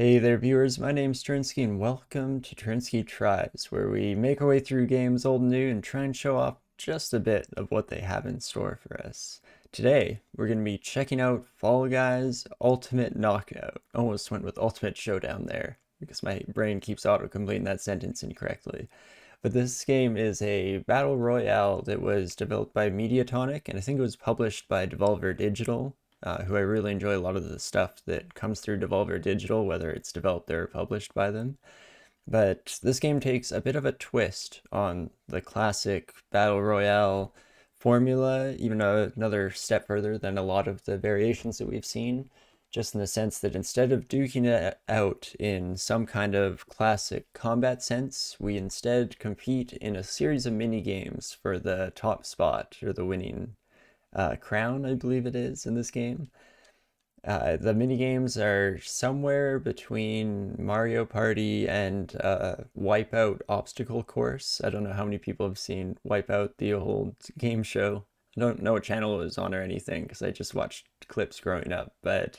Hey there viewers, my name's Torinski and welcome to Torinski Tries, where we make our way through games old and new and try and show off just a bit of what they have in store for us. Today, we're going to be checking out Fall Guys Ultimate Knockout. Almost went with Ultimate Showdown there, because my brain keeps auto-completing that sentence incorrectly. But this game is a Battle Royale that was developed by Mediatonic, and I think it was published by Devolver Digital, who I really enjoy a lot of the stuff that comes through Devolver Digital, whether it's developed or published by them. But this game takes a bit of a twist on the classic Battle Royale formula, even another step further than a lot of the variations that we've seen, just in the sense that instead of duking it out in some kind of classic combat sense, we instead compete in a series of mini games for the top spot or the winning crown, I believe it is, in this game. The mini games are somewhere between Mario Party and Wipeout obstacle course. I don't know how many people have seen Wipeout, the old game show. I don't know what channel it was on or anything because I just watched clips growing up, but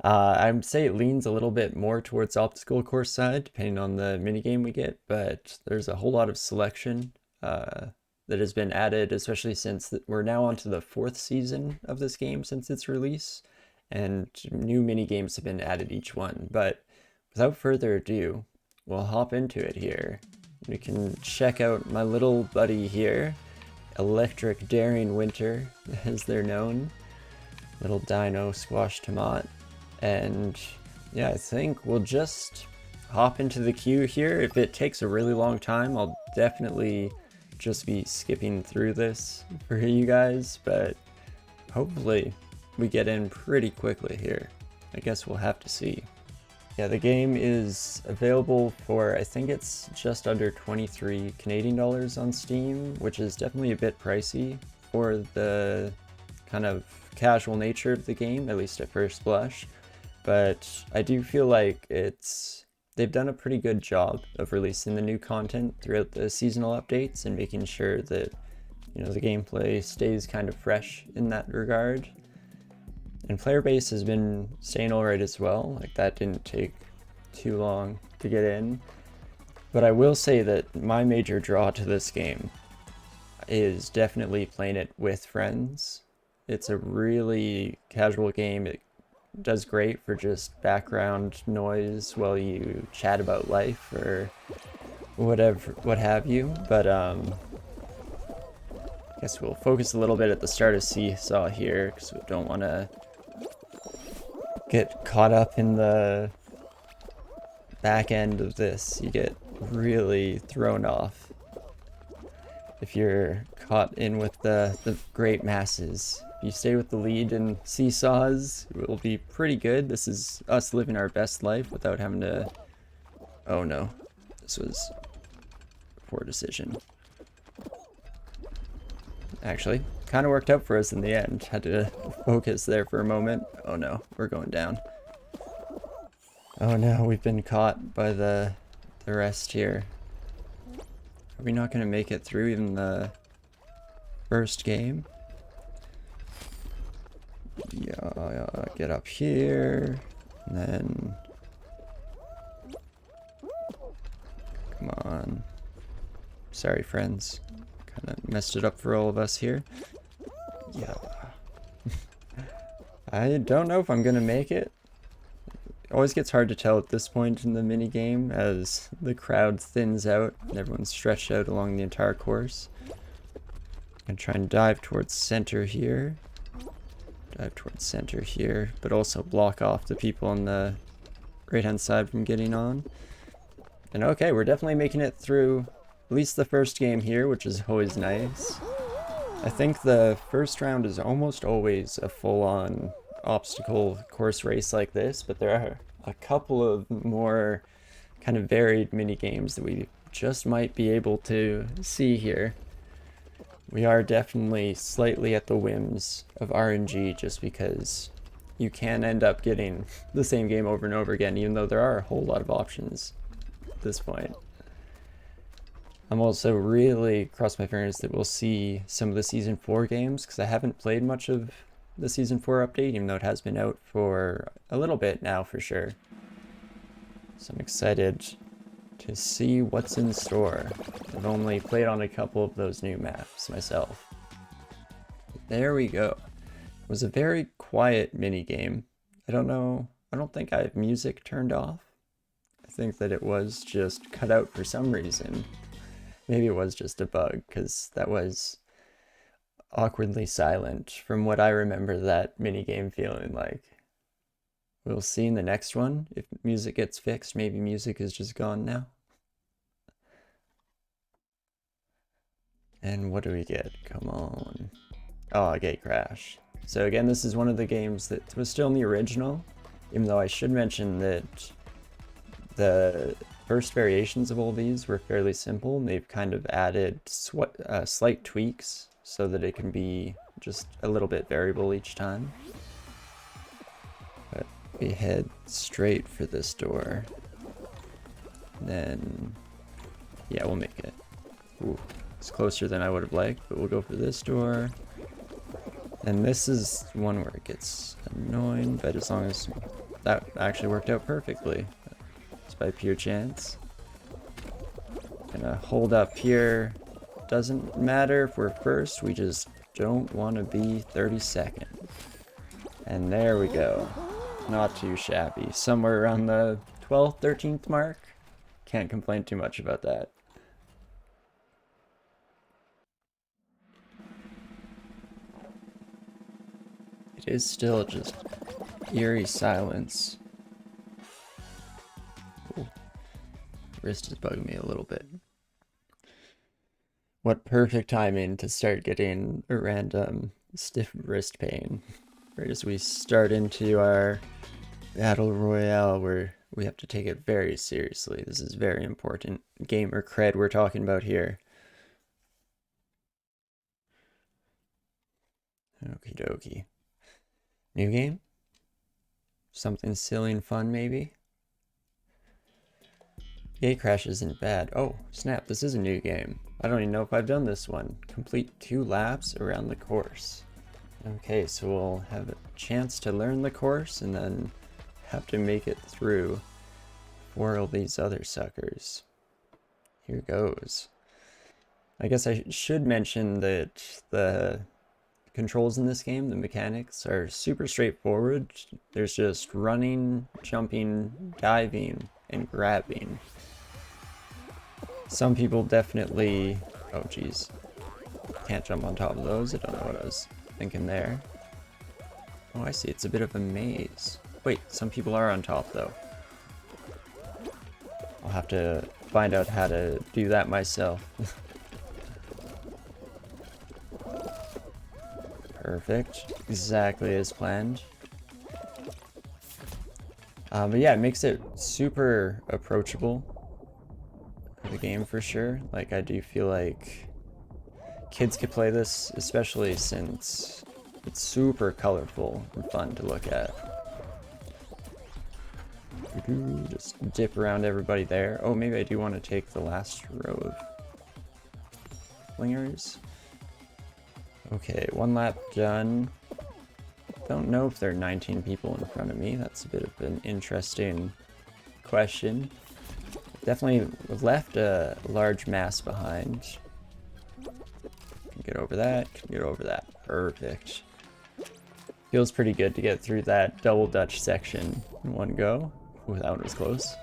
I'd say it leans a little bit more towards obstacle course side, depending on the mini game we get, but there's a whole lot of selection that has been added, especially since we're now onto the 4th season of this game since its release, and new mini games have been added each one. But without further ado, we'll hop into it here. We can check out my little buddy here, Electric Daring Winter, as they're known. Little dino squash tomat. And yeah, I think we'll just hop into the queue here. If it takes a really long time, I'll definitely just be skipping through this for you guys, but hopefully we get in pretty quickly here. I guess we'll have to see. Yeah, the game is available for, I think it's just under 23 Canadian dollars on Steam, which is definitely a bit pricey for the kind of casual nature of the game, at least at first blush. But I do feel like they've done a pretty good job of releasing the new content throughout the seasonal updates and making sure that, the gameplay stays kind of fresh in that regard. And player base has been staying alright as well. Like, that didn't take too long to get in. But I will say that my major draw to this game is definitely playing it with friends. It's a really casual game. It does great for just background noise while you chat about life or whatever, what have you. But I guess we'll focus a little bit at the start of Seesaw here because we don't want to get caught up in the back end of this. You get really thrown off if you're caught in with the great masses. If you stay with the lead in Seesaws, it will be pretty good. This is us living our best life without having to... Oh no, this was a poor decision. Actually, kind of worked out for us in the end. Had to focus there for a moment. Oh no, we're going down. Oh no, we've been caught by the rest here. Are we not going to make it through even the first game? Yeah, get up here, and then... Come on. Sorry, friends. Kind of messed it up for all of us here. Yeah. I don't know if I'm going to make it. It always gets hard to tell at this point in the mini game as the crowd thins out and everyone's stretched out along the entire course. I'm going to try and dive towards center here. But also block off the people on the right-hand side from getting on. And okay, we're definitely making it through at least the first game here, which is always nice. I think the first round is almost always a full-on obstacle course race like this, but there are a couple of more kind of varied mini games that we just might be able to see here. We are definitely slightly at the whims of RNG just because you can end up getting the same game over and over again, even though there are a whole lot of options at this point. I'm also really crossing my fingers that we'll see some of the Season 4 games, because I haven't played much of the Season 4 update, even though it has been out for a little bit now for sure. So I'm excited to see what's in store. I've only played on a couple of those new maps myself. There we go. It was a very quiet mini game. I don't think I have music turned off. I think that it was just cut out for some reason. Maybe it was just a bug, because that was awkwardly silent from what I remember that minigame feeling like. We'll see in the next one if music gets fixed. Maybe music is just gone now. And what do we get? Come on. Oh, a gate crash. So again, this is one of the games that was still in the original, even though I should mention that the first variations of all these were fairly simple, and they've kind of added slight tweaks so that it can be just a little bit variable each time. But we head straight for this door. Then, yeah, we'll make it. Ooh, it's closer than I would have liked, but we'll go for this door. And this is one where it gets annoying, but as long as that actually worked out perfectly. It's by pure chance. Gonna hold up here. Doesn't matter if we're first, we just don't want to be 32nd. And there we go. Not too shabby. Somewhere around the 12th, 13th mark. Can't complain too much about that. It is still just eerie silence. Ooh. Wrist is bugging me a little bit. What perfect timing to start getting a random stiff wrist pain. Right as we start into our Battle Royale, where we have to take it very seriously. This is very important. Gamer cred we're talking about here. Okie dokie. New game? Something silly and fun, maybe? Gate crash isn't bad. Oh, snap, this is a new game. I don't even know if I've done this one. Complete 2 laps around the course. Okay, so we'll have a chance to learn the course and then have to make it through for all these other suckers. Here goes. I guess I should mention that the controls in this game, the mechanics, are super straightforward. There's just running, jumping, diving, and grabbing. Some people definitely... Oh, geez. Can't jump on top of those. I don't know what I was thinking there. Oh, I see. It's a bit of a maze. Wait, some people are on top, though. I'll have to find out how to do that myself. Perfect. Exactly as planned. But yeah, it makes it super approachable. The game for sure. Like, I do feel like kids could play this, especially since it's super colorful and fun to look at. Just dip around everybody there. Oh, maybe I do want to take the last row of flingers. Okay, 1 lap done. Don't know if there are 19 people in front of me. That's a bit of an interesting question. Definitely left a large mass behind. Can get over that, can get over that. Perfect. Feels pretty good to get through that double Dutch section in one go. Ooh, that one was close.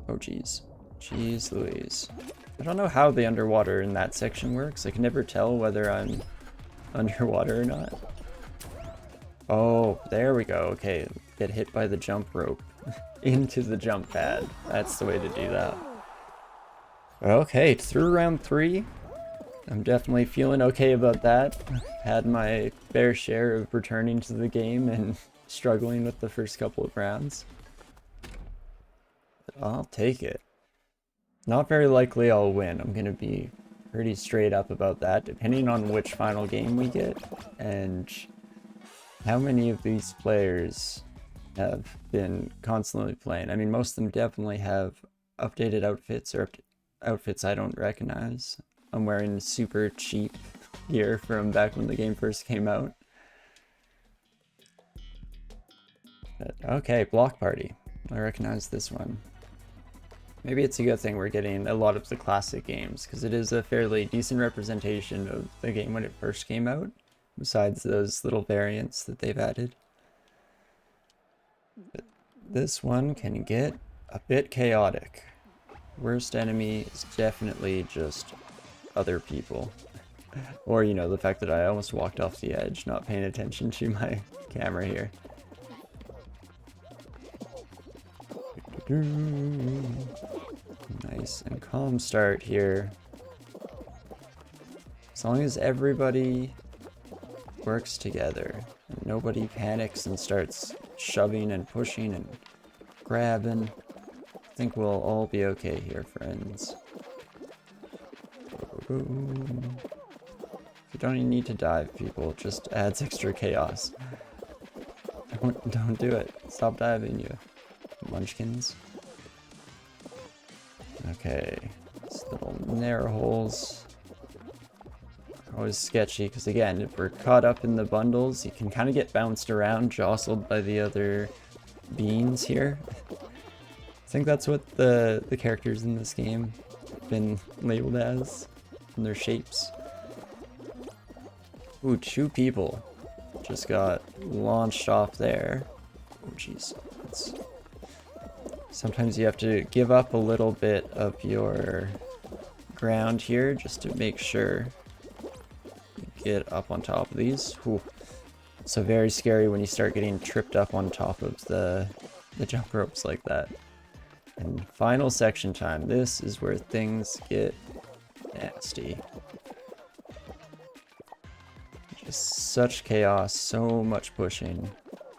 Oh, geez. Jeez Louise. I don't know how the underwater in that section works. I can never tell whether I'm underwater or not. Oh, there we go. Okay, get hit by the jump rope into the jump pad. That's the way to do that. Okay, through round 3. I'm definitely feeling okay about that. Had my fair share of returning to the game and struggling with the first couple of rounds. But I'll take it. Not very likely I'll win. I'm gonna be pretty straight up about that, depending on which final game we get and how many of these players have been constantly playing. I mean, most of them definitely have updated outfits or outfits I don't recognize. I'm wearing super cheap gear from back when the game first came out. But, okay, block party. I recognize this one. Maybe it's a good thing we're getting a lot of the classic games, because it is a fairly decent representation of the game when it first came out, besides those little variants that they've added. But this one can get a bit chaotic. Worst enemy is definitely just other people. Or, you know, the fact that I almost walked off the edge, not paying attention to my camera here. Nice and calm start here. As long as everybody works together and nobody panics and starts shoving and pushing and grabbing, I think we'll all be okay here, friends. You don't even need to dive, people. It just adds extra chaos. Don't do it. Stop diving, you munchkins. Okay, these little narrow holes are always sketchy because, again, if we're caught up in the bundles, you can kind of get bounced around, jostled by the other beings here. I think that's what the characters in this game have been labeled as in their shapes. Ooh, 2 people just got launched off there. Oh, jeez. Sometimes you have to give up a little bit of your ground here just to make sure you get up on top of these. Ooh. So very scary when you start getting tripped up on top of the jump ropes like that. And final section time. This is where things get nasty. Just such chaos, so much pushing.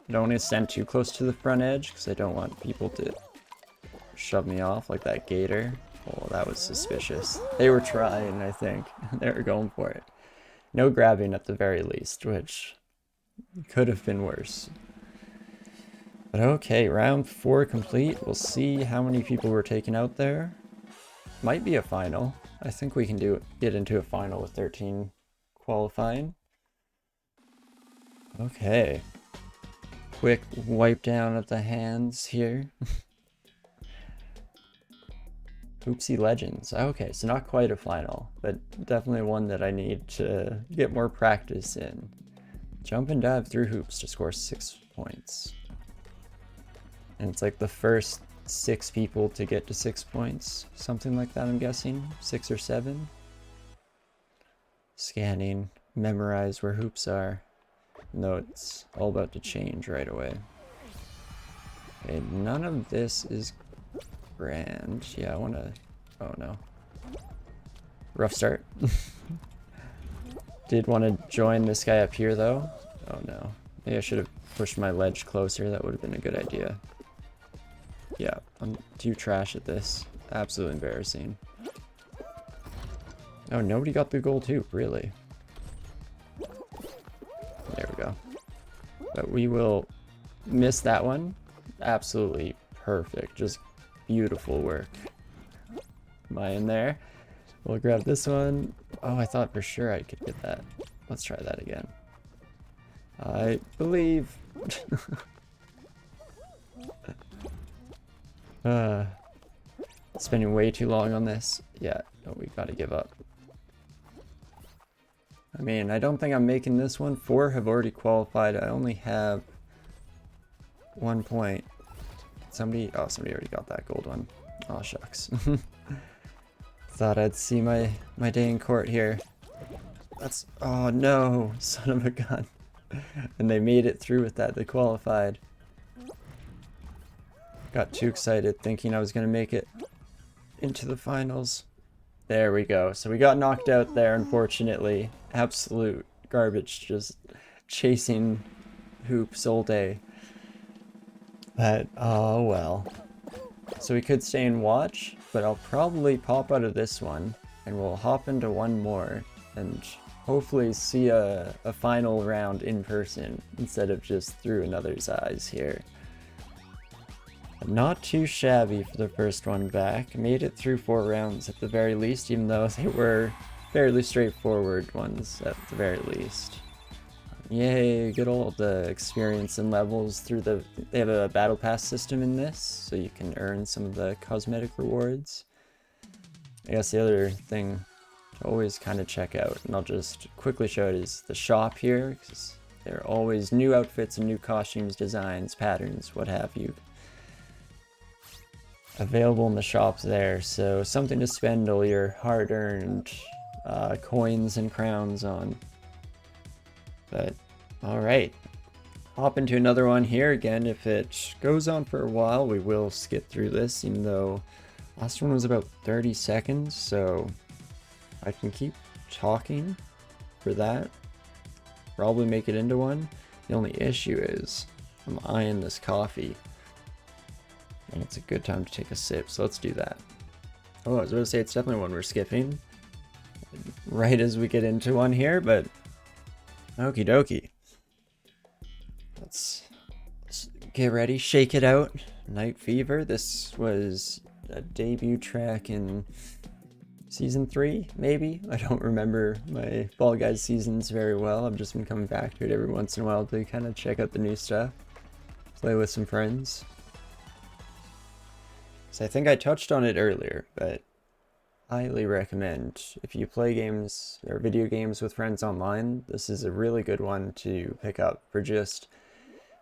I don't want to stand too close to the front edge because I don't want people to shove me off like that gator. Oh, that was suspicious. They were trying, I think. They were going for it. No grabbing at the very least, which could have been worse. But okay, round 4 complete. We'll see how many people were taken out there. Might be a final. I think we can get into a final with 13 qualifying. Okay. Quick wipe down of the hands here. Oopsie Legends. Okay, so not quite a final, but definitely one that I need to get more practice in. Jump and dive through hoops to score 6 points. And it's like the first 6 people to get to 6 points. Something like that, I'm guessing. 6 or 7. Scanning. Memorize where hoops are. No, it's all about to change right away. Okay, none of this is grand. Yeah, I want to... Oh, no. Rough start. Did want to join this guy up here, though. Oh, no. Maybe I should have pushed my ledge closer. That would have been a good idea. Yeah, I'm too trash at this. Absolutely embarrassing. Oh, nobody got the goal, too. Really? There we go. But we will miss that one. Absolutely perfect. Just beautiful work. Am I in there? We'll grab this one. Oh, I thought for sure I could get that. Let's try that again. I believe. Spending way too long on this. Yeah, no, we gotta give up. I mean, I don't think I'm making this one. 4 have already qualified. I only have 1 point. Somebody already got that gold one. Oh, shucks. Thought I'd see my day in court here. That's, oh no, son of a gun. And they made it through with that. They qualified. Got too excited thinking I was going to make it into the finals. There we go. So we got knocked out there, unfortunately. Absolute garbage, just chasing hoops all day. But, oh well. So we could stay and watch, but I'll probably pop out of this one, and we'll hop into one more, and hopefully see a final round in person, instead of just through another's eyes here. But not too shabby for the first one back. Made it through 4 rounds at the very least, even though they were fairly straightforward ones at the very least. Yay, good old experience and levels through they have a battle pass system in this, so you can earn some of the cosmetic rewards. I guess the other thing to always kind of check out, and I'll just quickly show it, is the shop here, because there are always new outfits and new costumes, designs, patterns, what have you, available in the shops there, so something to spend all your hard-earned coins and crowns on. But alright, hop into another one here. Again, if it goes on for a while, we will skip through this, even though last one was about 30 seconds, so I can keep talking for that. Probably make it into one. The only issue is I'm eyeing this coffee, and it's a good time to take a sip, so let's do that. Oh, I was going to say it's definitely one we're skipping right as we get into one here, but okie dokie. Let's get ready, shake it out. Night Fever. This was a debut track in season 3, maybe? I don't remember my Fall Guys seasons very well. I've just been coming back to it every once in a while to kind of check out the new stuff, play with some friends. So I think I touched on it earlier, but highly recommend if you play games or video games with friends online, this is a really good one to pick up for just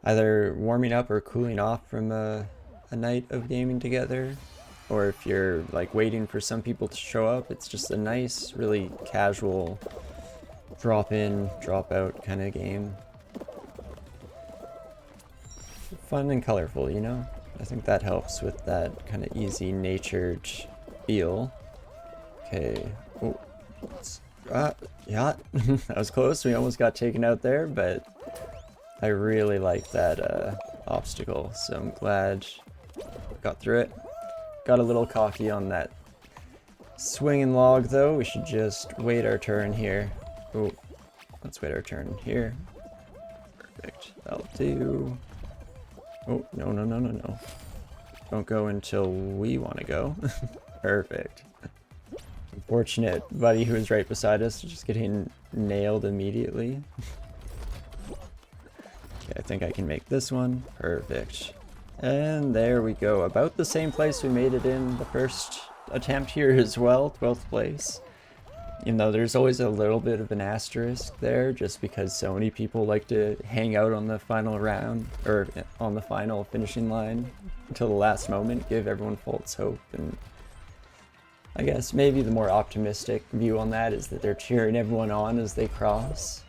either warming up or cooling off from a night of gaming together, or if you're like waiting for some people to show up, it's just a nice, really casual drop in, drop out kind of game. Fun and colorful, you know? I think that helps with that kind of easy natured feel. Okay, oh, yeah, that was close. We almost got taken out there, but I really like that obstacle, so I'm glad we got through it. Got a little cocky on that swinging log, though. We should just wait our turn here. Oh, let's wait our turn here. Perfect, that'll do. Oh, no, no, no, no, no. Don't go until we want to go. Perfect. Unfortunate buddy who was right beside us just getting nailed immediately. Okay, I think I can make this one. Perfect. And there we go. About the same place we made it in the first attempt here as well, 12th place. Even though there's always a little bit of an asterisk there, just because so many people like to hang out on the final round, or on the final finishing line until the last moment, give everyone false hope. And I guess maybe the more optimistic view on that is that they're cheering everyone on as they cross,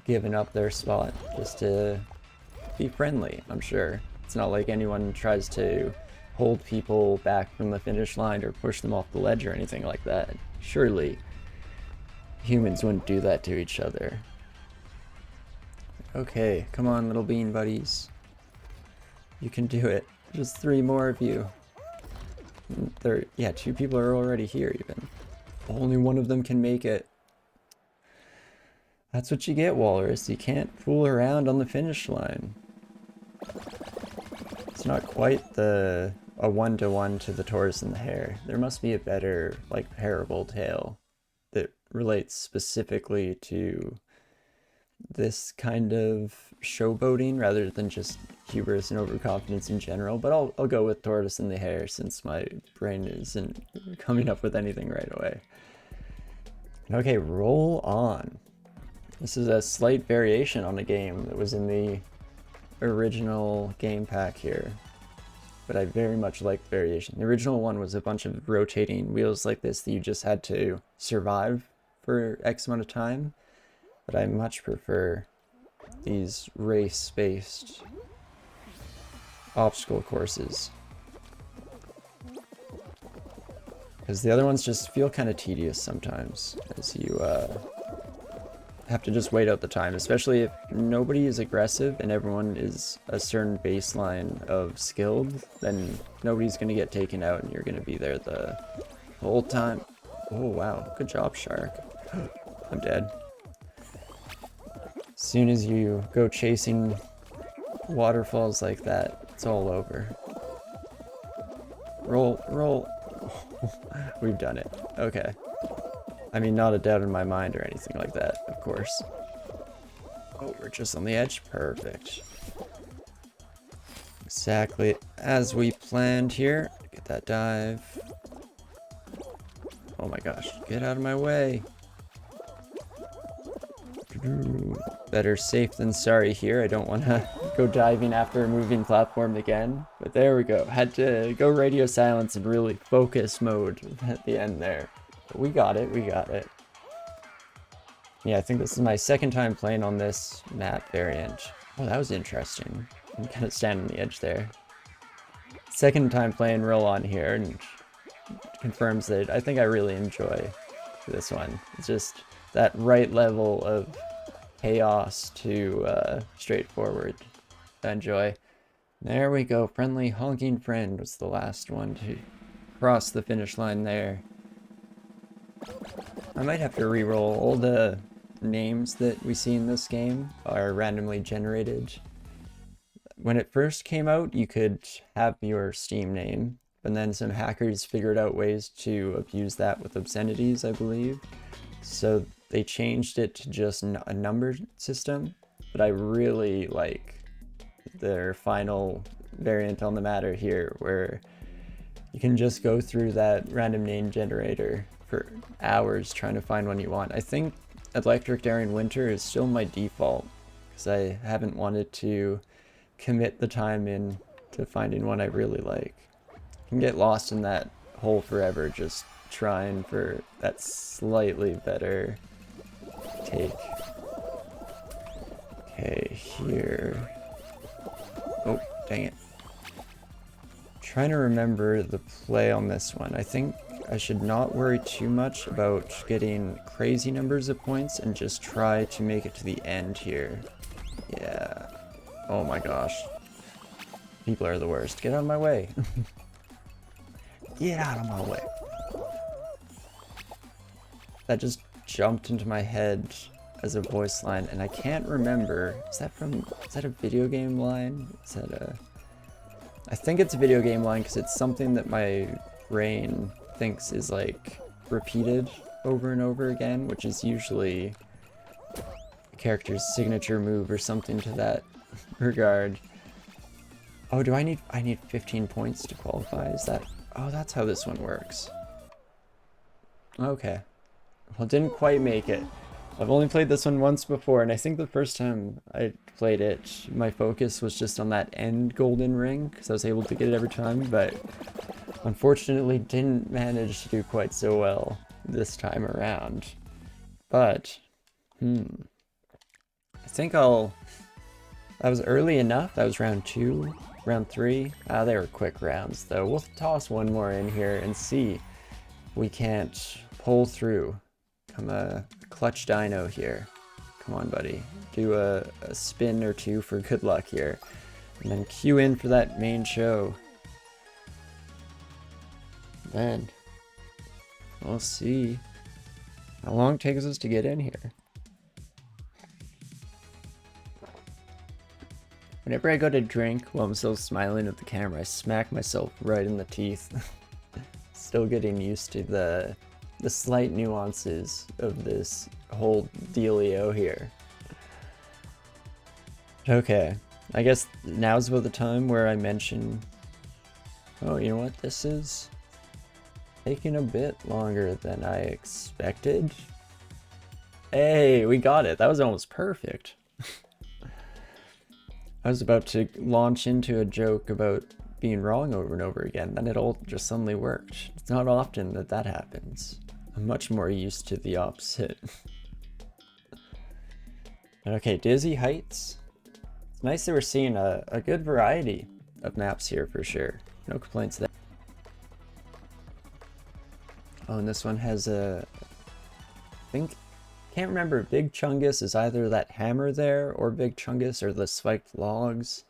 giving up their spot just to be friendly, I'm sure. It's not like anyone tries to hold people back from the finish line or push them off the ledge or anything like that. Surely humans wouldn't do that to each other. Okay, come on, little bean buddies. You can do it. Just 3 more of you. Yeah, 2 people are already here even. Only one of them can make it. That's what you get, Walrus. You can't fool around on the finish line. It's not quite a 1-to-1 to the tortoise and the hare. There must be a better, like, parable tale that relates specifically to this kind of showboating rather than just hubris and overconfidence in general, but I'll go with tortoise and the hare since my brain isn't coming up with anything right away. Okay, roll on. This is a slight variation on a game that was in the original game pack here, but I very much like the variation. The original one was a bunch of rotating wheels like this that you just had to survive for X amount of time, but I much prefer these race-based obstacle courses, because the other ones just feel kind of tedious sometimes, as you have to just wait out the time, especially if nobody is aggressive and everyone is a certain baseline of skilled, then nobody's going to get taken out and you're going to be there the whole time. Oh wow, good job, Shark. I'm dead. As soon as you go chasing waterfalls like that, it's all over. Roll, roll. We've done it. Okay. I mean, not a doubt in my mind or anything like that, of course. Oh, we're just on the edge. Perfect. Exactly as we planned here. Get that dive. Oh my gosh, get out of my way. Better safe than sorry here. I don't want to go diving after a moving platform again. But there we go. Had to go radio silence and really focus mode at the end there. But we got it, we got it. Yeah, I think this is my second time playing on this map variant. Oh, that was interesting. I'm kind of standing on the edge there. Second time playing real on here, and confirms that I think I really enjoy this one. It's just that right level of chaos to straightforward. I enjoy. There we go. Friendly honking friend was the last one to cross the finish line there. I might have to re-roll. All the names that we see in this game are randomly generated. When it first came out, you could have your Steam name, and then some hackers figured out ways to abuse that with obscenities, I believe. So they changed it to just a number system, but I really like their final variant on the matter here, where you can just go through that random name generator for hours trying to find one you want. I think Electric Daring Winter is still my default, because I haven't wanted to commit the time in to finding one I really like. I can get lost in that hole forever just trying for that slightly better take. Okay, here. Oh, dang it. Trying to remember the play on this one. I think I should not worry too much about getting crazy numbers of points and just try to make it to the end here. Yeah. Oh my gosh. People are the worst. Get out of my way. Get out of my way. That just jumped into my head as a voice line, and I can't remember. Is that a video game line? Is that a... I think it's a video game line because it's something that my brain thinks is like repeated over and over again, which is usually a character's signature move or something to that regard. Oh, I need 15 points to qualify? Is that... Oh, that's how this one works. Okay. Well, didn't quite make it. I've only played this one once before, and I think the first time I played it, my focus was just on that end golden ring, because I was able to get it every time, but unfortunately didn't manage to do quite so well this time around. But, I think that was early enough. That was round 2, round 3. They were quick rounds, though. We'll toss one more in here and see if we can't pull through. I'm a clutch dino here. Come on, buddy. Do a spin or two for good luck here. And then queue in for that main show. Then we'll see how long it takes us to get in here. Whenever I go to drink while I'm still smiling at the camera, I smack myself right in the teeth. Still getting used to the slight nuances of this whole dealio here. Okay, I guess now's about the time where I mention, oh, you know what, this is taking a bit longer than I expected. Hey, we got it. That was almost perfect. I was about to launch into a joke about being wrong over and over again, then it all just suddenly worked. It's not often that that happens. I'm much more used to the opposite. Okay, Dizzy Heights. It's nice that we're seeing a good variety of maps here for sure. No complaints there. Oh, and this one has a... Can't remember, Big Chungus is either that hammer there, or Big Chungus, or the spiked logs.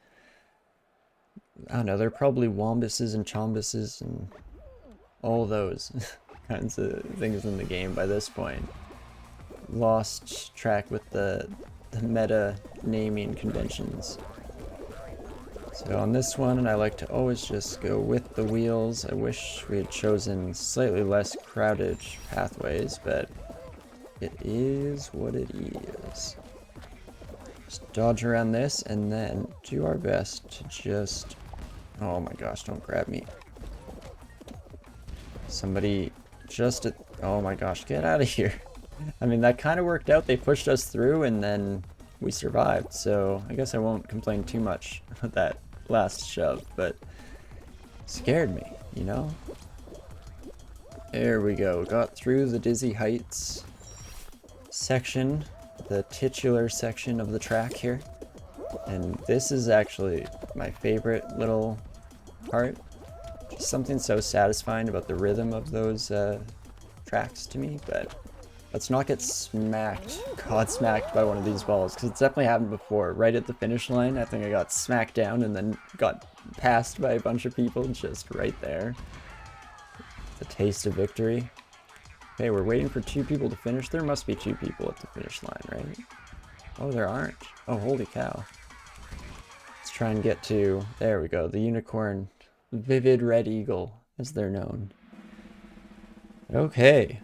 I don't know, they're probably wombuses and chombuses and all those kinds of things in the game by this point. Lost track with the meta naming conventions. So on this one, I like to always just go with the wheels. I wish we had chosen slightly less crowded pathways, but it is what it is. Just dodge around this and then do our best to just... Oh my gosh, don't grab me. Somebody just... Oh my gosh, get out of here. I mean, that kind of worked out. They pushed us through and then we survived. So I guess I won't complain too much about that last shove, but scared me, you know? There we go. Got through the Dizzy Heights section, the titular section of the track here. And this is actually my favorite little part. Just something so satisfying about the rhythm of those tracks to me, but let's not get smacked, god smacked by one of these balls, because it's definitely happened before. Right at the finish line, I think I got smacked down and then got passed by a bunch of people just right there. The taste of victory. Okay, we're waiting for 2 people to finish. There must be 2 people at the finish line, right? Oh, there aren't. Oh, holy cow. Let's try and get to, there we go, the unicorn, Vivid Red Eagle, as they're known. Okay.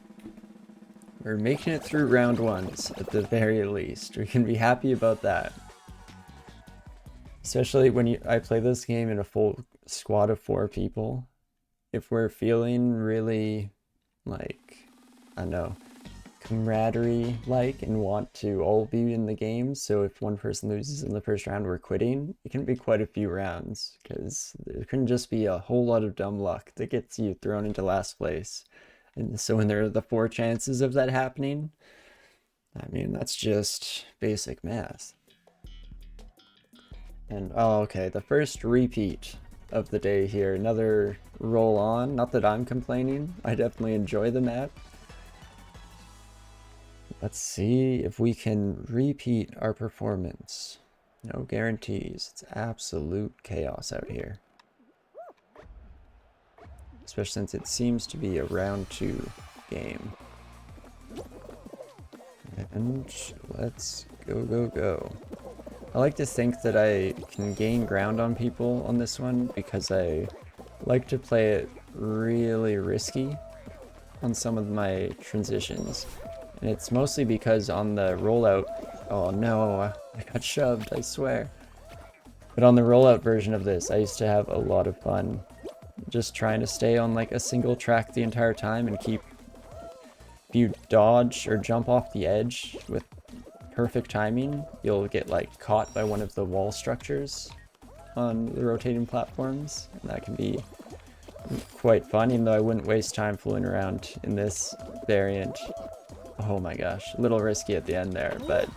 We're making it through round 1s, at the very least. We can be happy about that. Especially when I play this game in a full squad of 4 people. If we're feeling really, like, I don't know, camaraderie-like and want to all be in the game, so if one person loses in the first round, we're quitting, it can be quite a few rounds, because there can just be a whole lot of dumb luck that gets you thrown into last place. And so when there are the 4 chances of that happening, I mean, that's just basic math. And, oh, okay, the first repeat of the day here. Another roll on. Not that I'm complaining. I definitely enjoy the map. Let's see if we can repeat our performance. No guarantees. It's absolute chaos out here. Especially since it seems to be a round 2 game. And let's go. I like to think that I can gain ground on people on this one because I like to play it really risky on some of my transitions. And it's mostly because on the rollout... Oh no, I got shoved, I swear. But on the rollout version of this, I used to have a lot of fun just trying to stay on like a single track the entire time and keep... If you dodge or jump off the edge with perfect timing, you'll get like caught by one of the wall structures on the rotating platforms, and that can be quite fun, even though I wouldn't waste time fooling around in this variant. Oh my gosh, a little risky at the end there, but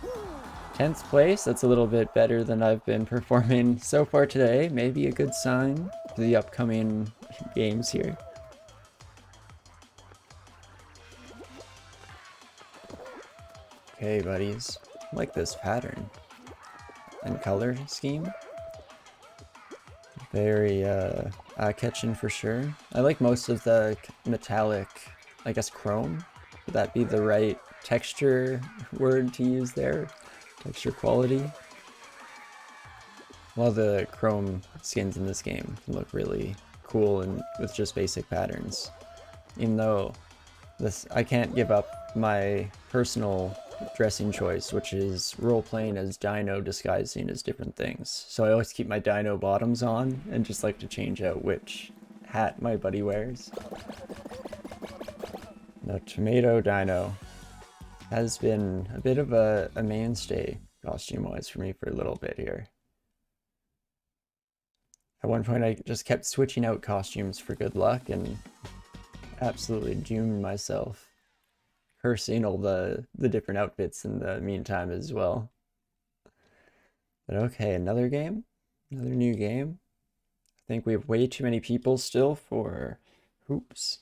10th place, that's a little bit better than I've been performing so far today. Maybe a good sign for the upcoming games here. Okay, buddies. I like this pattern and color scheme. Very eye-catching for sure. I like most of the metallic, I guess chrome. Would that be the right texture word to use there? Texture quality. Well, the chrome skins in this game can look really cool and with just basic patterns. Even though I can't give up my personal dressing choice, which is role-playing as Dino disguising as different things. So I always keep my Dino bottoms on and just like to change out which hat my buddy wears. The Tomato Dino has been a bit of a mainstay costume-wise for me for a little bit here. At one point I just kept switching out costumes for good luck and absolutely doomed myself. Cursing all the different outfits in the meantime as well. But okay, another game? Another new game? I think we have way too many people still for hoops.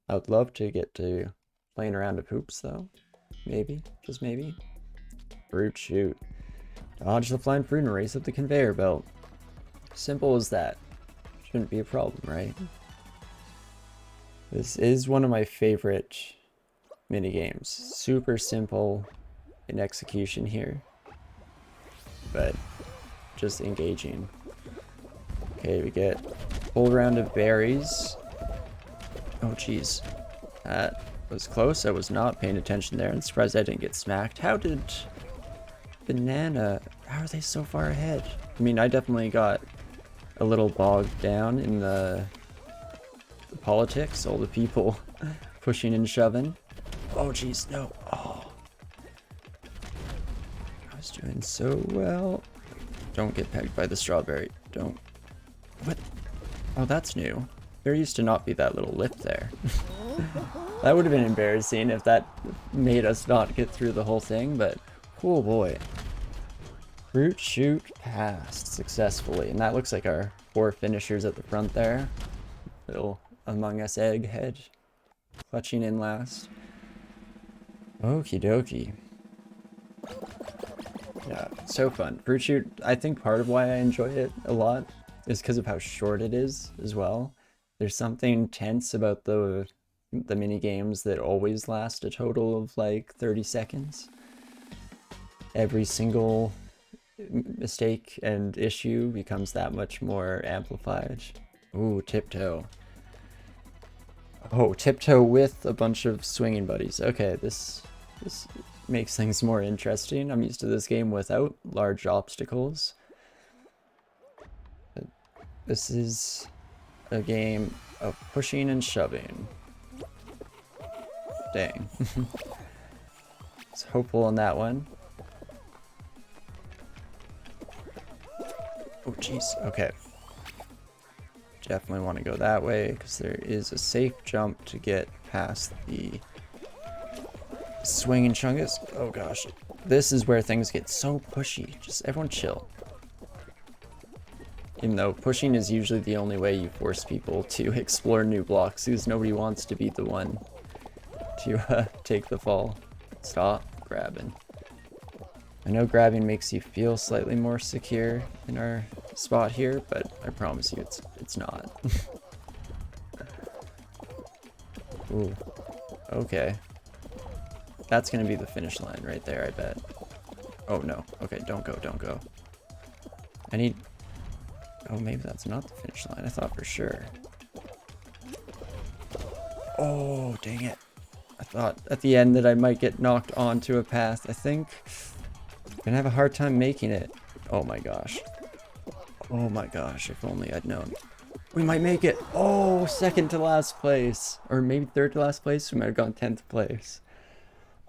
I would love to get to playing around with hoops though. Maybe, just maybe. Fruit shoot. Dodge the flying fruit and race up the conveyor belt. Simple as that. Shouldn't be a problem, right? This is one of my favorite minigames. Super simple in execution here, but just engaging. Okay, we get a full round of berries. Oh geez, that was close. I was not paying attention there. I'm surprised I didn't get smacked. How How are they so far ahead? I mean, I definitely got a little bogged down in the politics, all the people pushing and shoving. Oh, jeez, no. Oh. I was doing so well. Don't get pegged by the strawberry. Don't. What? Oh, that's new. There used to not be that little lip there. That would have been embarrassing if that made us not get through the whole thing, but oh boy. Fruit shoot passed successfully, and that looks like our 4 finishers at the front there. Little Among Us egghead clutching in last. Okie dokie. Yeah, so fun. Fruit shoot, I think part of why I enjoy it a lot is because of how short it is as well. There's something tense about the mini games that always last a total of like 30 seconds. Every single mistake and issue becomes that much more amplified. Ooh, tiptoe. Oh, tiptoe with a bunch of swinging buddies. Okay, this makes things more interesting. I'm used to this game without large obstacles. But this is a game of pushing and shoving. Dang. It's hopeful on that one. Oh, jeez. Okay. Definitely want to go that way because there is a safe jump to get past the swinging chungus. Oh gosh. This is where things get so pushy. Just everyone chill. Even though pushing is usually the only way you force people to explore new blocks because nobody wants to be the one to take the fall. Stop grabbing. I know grabbing makes you feel slightly more secure in our spot here, but I promise you it's not. Ooh. Okay. That's gonna be the finish line right there, I bet. Oh no. Okay, don't go, don't go. I need... Oh, maybe that's not the finish line. I thought for sure. Oh, dang it. I thought at the end that I might get knocked onto a path. I think I'm gonna have a hard time making it. Oh my gosh. Oh my gosh, if only I'd known. We might make it. Oh, second to last place. Or maybe third to last place. We might have gone 10th place.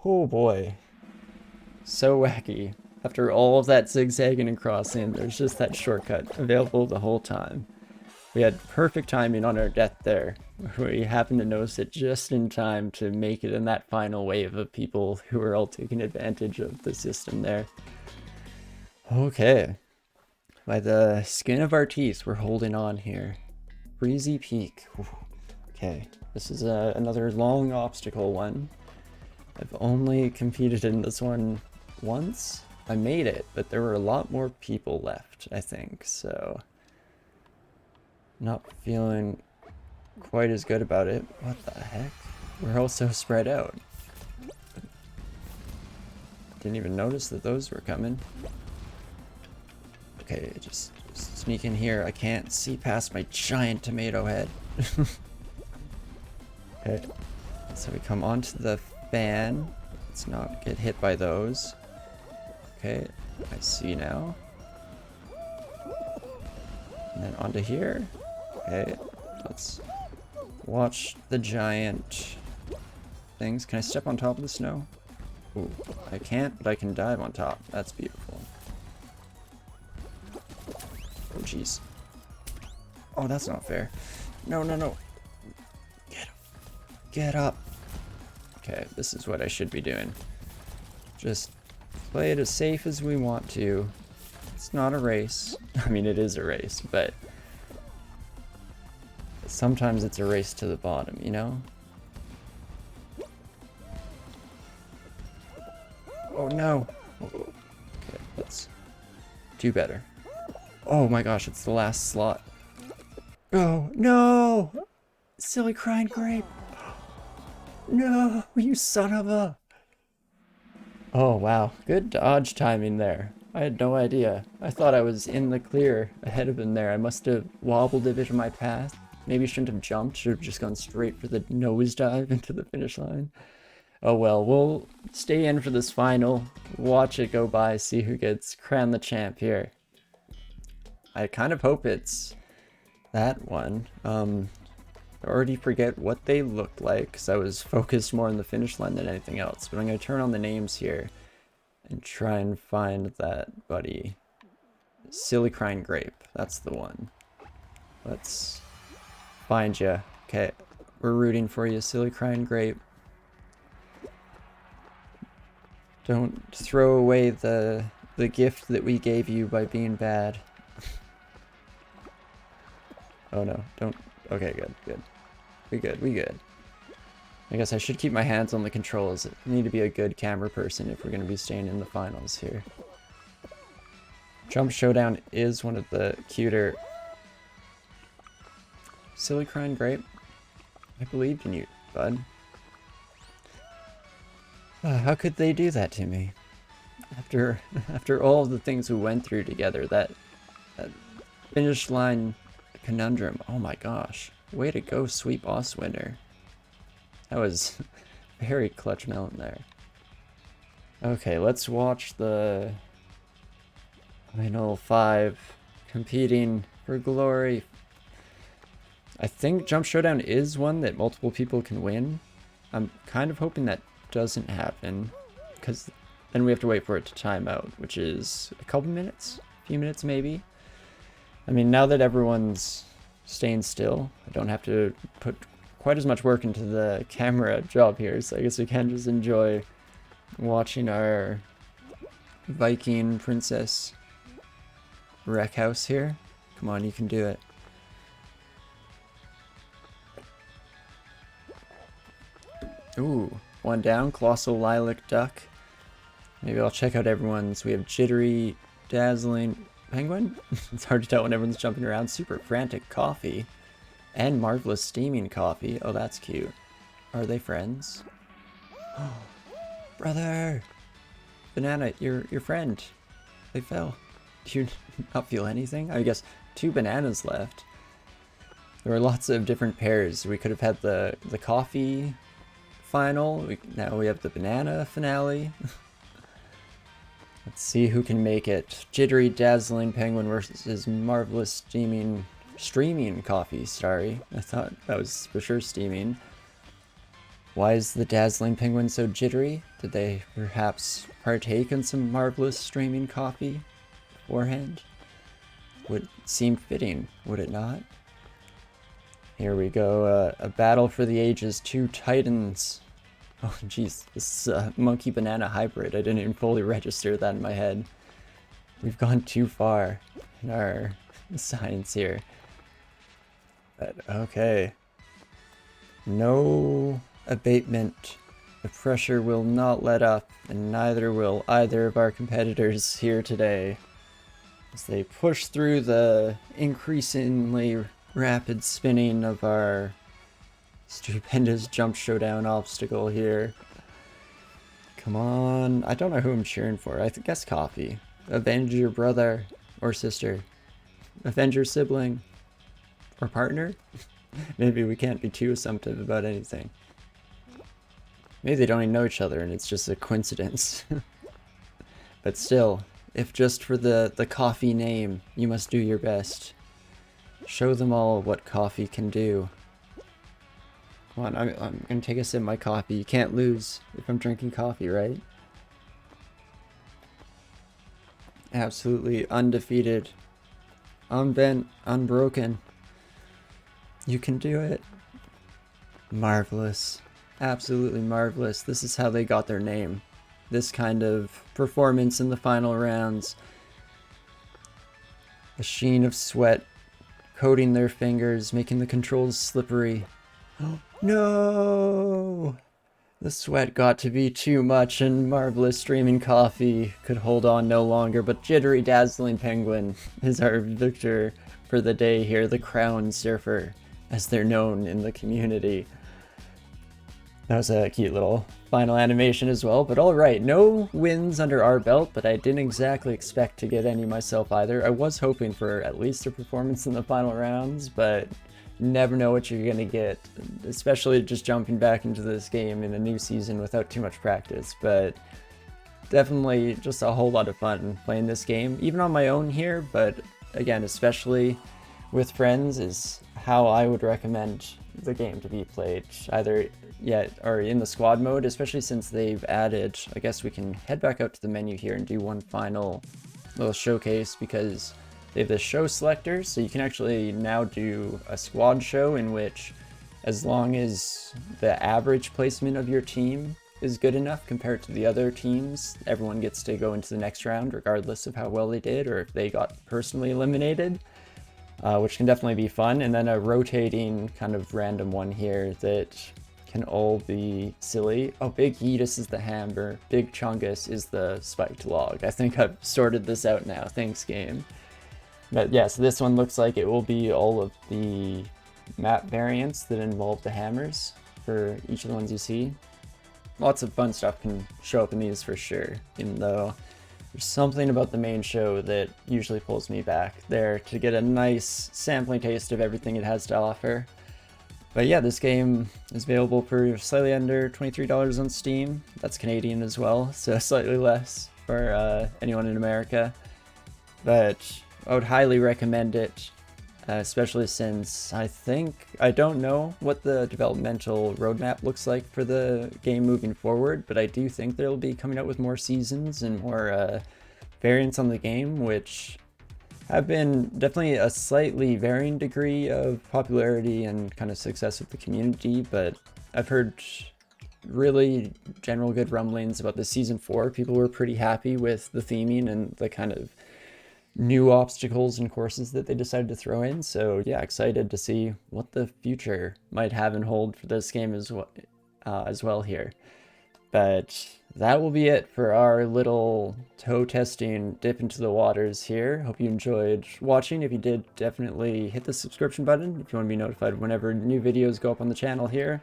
Oh boy. So wacky. After all of that zigzagging and crossing, there's just that shortcut available the whole time. We had perfect timing on our death there. We happened to notice it just in time to make it in that final wave of people who were all taking advantage of the system there. Okay. By the skin of our teeth, we're holding on here. Breezy Peak. Ooh. Okay, this is another long obstacle one. I've only competed in this one once. I made it, but there were a lot more people left, I think, so... Not feeling quite as good about it. What the heck? We're all so spread out. Didn't even notice that those were coming. Okay, just sneak in here. I can't see past my giant tomato head. Okay, so we come onto the fan. Let's not get hit by those. Okay, I see now. And then onto here. Okay, let's watch the giant things. Can I step on top of the snow? Ooh, I can't, but I can dive on top. That's beautiful. Oh, jeez. Oh, that's not fair. No, no, no. Get up. Get up. Okay, this is what I should be doing. Just play it as safe as we want to. It's not a race. I mean, it is a race, but sometimes it's a race to the bottom, you know? Oh no! Okay, let's do better. Oh my gosh, it's the last slot. Oh, no! Silly crying grape! No, you son of a... Oh wow, good dodge timing there. I had no idea. I thought I was in the clear ahead of him there. I must have wobbled a bit of my path. Maybe shouldn't have jumped, should have just gone straight for the nosedive into the finish line. Oh well, we'll stay in for this final, watch it go by, see who gets crowned the champ here. I kind of hope it's that one. I already forget what they looked like because I was focused more on the finish line than anything else. But I'm going to turn on the names here and try and find that buddy. Silly Crying Grape, that's the one. Let's find you. Okay, we're rooting for you, Silly Crying Grape. Don't throw away the gift that we gave you by being bad. Oh no, don't. Okay, good. We good. I guess I should keep my hands on the controls. I need to be a good camera person if we're going to be staying in the finals here. Jump Showdown is one of the cuter. Silly Crying Grape, I believed in you, bud. How could they do that to me? After all of the things we went through together, that finish line conundrum. Oh my gosh. Way to go, sweet boss winner. That was very clutch melon there. Okay, let's watch the final 5 competing for glory. I think Jump Showdown is one that multiple people can win. I'm kind of hoping that doesn't happen, because then we have to wait for it to time out, which is a couple minutes, a few minutes maybe. I mean, now that everyone's staying still, I don't have to put quite as much work into the camera job here, so I guess we can just enjoy watching our Viking princess wreck house here. Come on, you can do it. Ooh, one down, Colossal Lilac Duck. Maybe I'll check out everyone's. We have Jittery, Dazzling Penguin. It's hard to tell when everyone's jumping around. Super Frantic Coffee. And Marvelous Steaming Coffee. Oh, that's cute. Are they friends? Oh, brother! Banana, your friend. They fell. Do you not feel anything? I guess 2 bananas left. There were lots of different pairs. We could have had the coffee final. Now we have the banana finale. Let's see who can make it. Jittery Dazzling Penguin versus Marvelous Streaming Coffee, sorry. I thought that was for sure steaming. Why is the Dazzling Penguin so jittery? Did they perhaps partake in some Marvelous Streaming Coffee beforehand? Would seem fitting, would it not? Here we go, a battle for the ages, 2 titans. Oh jeez, this monkey banana hybrid, I didn't even fully register that in my head. We've gone too far in our science here. But okay. No abatement. The pressure will not let up, and neither will either of our competitors here today. As they push through the increasingly rapid spinning of our stupendous Jump Showdown obstacle here. Come on. I don't know who I'm cheering for. I guess Coffee. Avenge your brother or sister. Avenge your sibling. Or partner? Maybe we can't be too assumptive about anything. Maybe they don't even know each other and it's just a coincidence. But still, if just for the coffee name, you must do your best. Show them all what coffee can do. Come on, I'm gonna take a sip of my coffee. You can't lose if I'm drinking coffee, right? Absolutely undefeated. Unbent, unbroken. You can do it. Marvelous. Absolutely marvelous. This is how they got their name. This kind of performance in the final rounds. A sheen of sweat coating their fingers, making the controls slippery. No! The sweat got to be too much and Marvelous Streaming Coffee could hold on no longer, but Jittery Dazzling Penguin is our victor for the day here, the Crown Surfer, as they're known in the community. That was a cute little final animation as well, but alright, no wins under our belt, but I didn't exactly expect to get any myself either. I was hoping for at least a performance in the final rounds, but never know what you're going to get, especially just jumping back into this game in a new season without too much practice. But definitely just a whole lot of fun playing this game, even on my own here, but again, especially with friends is how I would recommend the game to be played, either yet or in the squad mode, especially since they've added, I guess we can head back out to the menu here and do one final little showcase, because they have the show selector, so you can actually now do a squad show in which, as long as the average placement of your team is good enough compared to the other teams, everyone gets to go into the next round regardless of how well they did or if they got personally eliminated, which can definitely be fun. And then a rotating kind of random one here that can all be silly. Oh, Big Yeetus is the Hammer, Big Chungus is the Spiked Log. I think I've sorted this out now, thanks game. But yeah, so this one looks like it will be all of the map variants that involve the hammers for each of the ones you see. Lots of fun stuff can show up in these for sure, even though there's something about the main show that usually pulls me back there to get a nice sampling taste of everything it has to offer. But yeah, this game is available for slightly under $23 on Steam. That's Canadian as well, so slightly less for anyone in America. But I would highly recommend it, especially since I don't know what the developmental roadmap looks like for the game moving forward, but I do think they'll be coming out with more seasons and more variants on the game, which have been definitely a slightly varying degree of popularity and kind of success with the community, but I've heard really general good rumblings about the season 4. People were pretty happy with the theming and the kind of new obstacles and courses that they decided to throw in. So yeah, excited to see what the future might have and hold for this game as well here. But that will be it for our little toe testing dip into the waters here. Hope you enjoyed watching. If you did, definitely hit the subscription button if you want to be notified whenever new videos go up on the channel here.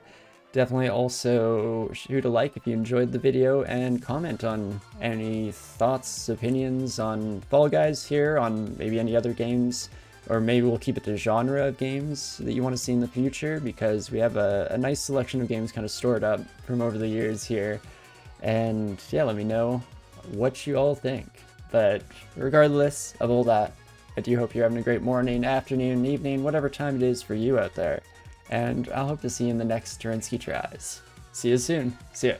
Definitely also shoot a like if you enjoyed the video, and comment on any thoughts, opinions on Fall Guys here, on maybe any other games, or maybe we'll keep it to genre of games that you want to see in the future, because we have a nice selection of games kind of stored up from over the years here. And yeah, let me know what you all think. But regardless of all that, I do hope you're having a great morning, afternoon, evening, whatever time it is for you out there. And I'll hope to see you in the next Torinski Tries. See you soon. See ya.